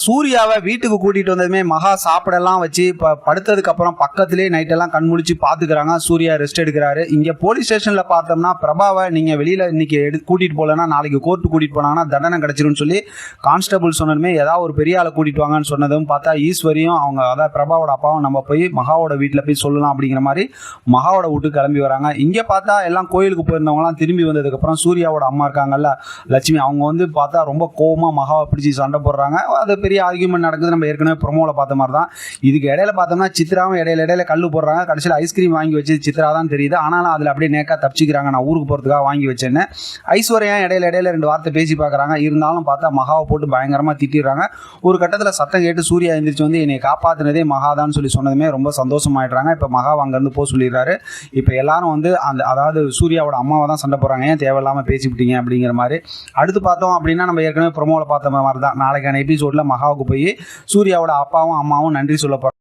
சூர்யாவை வீட்டுக்கு கூட்டிட்டு வந்ததுமே மகா சாப்பிடலாம் வச்சு படுத்ததுக்கு அப்புறம் பக்கத்திலேயே நைட்டெல்லாம் கண் முழிச்சு பார்த்துக்கிறாங்க. சூர்யா ரெஸ்ட் எடுக்கிறாரு. இங்கே போலீஸ் ஸ்டேஷனில் பார்த்தோம்னா பிரபாவை நீங்கள் வெளியில் இன்னைக்கு கூட்டிகிட்டு போகலன்னா நாளைக்கு கோர்ட்டு கூட்டிகிட்டு போனாங்கன்னா தண்டனை கிடச்சிருன்னு சொல்லி கான்ஸ்டபிள் சொன்னதுமே ஏதாவது ஒரு பெரிய ஆளை கூட்டிகிட்டு வாங்கன்னு சொன்னதும் பார்த்தா ஈஸ்வரியும் அவங்க அதாவது பிரபாவோட அப்பாவும் நம்ம போய் மகாவோட வீட்டில் போய் சொல்லலாம் அப்படிங்கிற மாதிரி மகாவோட வீட்டுக்கு கிளம்பி வராங்க. இங்கே பார்த்தா எல்லாம் கோயிலுக்கு போயிருந்தவங்களாம் திரும்பி வந்ததுக்கப்புறம் சூர்யாவோட அம்மா இருக்காங்கல்ல லட்சுமி, அவங்க வந்து பார்த்தா ரொம்ப கோவமாக மகாவை பிடிச்சி சண்டை போடுறாங்க. அது பெரிய ஆர்கியூமெண்ட் நடக்குது. நம்ம ஏற்கனவே ப்ரோமோவில் பார்த்த மாதிரி தான். இதுக்கு இடையில பார்த்தோம்னா சித்ராவும் இடையில கல்லு போடுறாங்க. கடைசியில் ஐஸ்கிரீம் வாங்கி வச்சு சித்ரா தான் தெரியுது. ஆனாலும் அதில் அப்படியே நேக்கா தப்பிச்சிக்கிறாங்க. நான் ஊருக்கு போகிறதுக்காக வாங்கி வச்சேன்னு ஐஸ்வர்யா இடையில 2 வார்த்தை பேசி பார்க்குறாங்க. இருந்தாலும் பார்த்தா மகாவை போட்டு பயங்கரமாக திட்டிடுறாங்க. ஒரு கட்டத்தில் சத்தம் கேட்டு சூர்யா எந்திரிச்சு வந்து என்னை காப்பாற்றினதே மகாதான்னு சொல்லி சொன்னதுமே ரொம்ப சந்தோஷமாயிடுறாங்க. இப்போ மகாவை அங்கேருந்து போக சொல்லிடுறாரு. இப்போ எல்லாரும் வந்து அதாவது சூர்யாவோட அம்மாவை தான் சண்டை போடுறாங்க. ஏன் தேவையில்லாமல் பேசிவிட்டீங்க அப்படிங்கிற மாதிரி. அடுத்து பார்த்தோம் அப்படின்னா நம்ம ஏற்கனவே ப்ரோமோவில் பார்த்த மாதிரி தான் நாளைக்கான எபிசோடில் மகாவுக்கு போய் சூர்யாவோட அப்பாவும் அம்மாவும் நன்றி சொல்ல போகிறாங்க.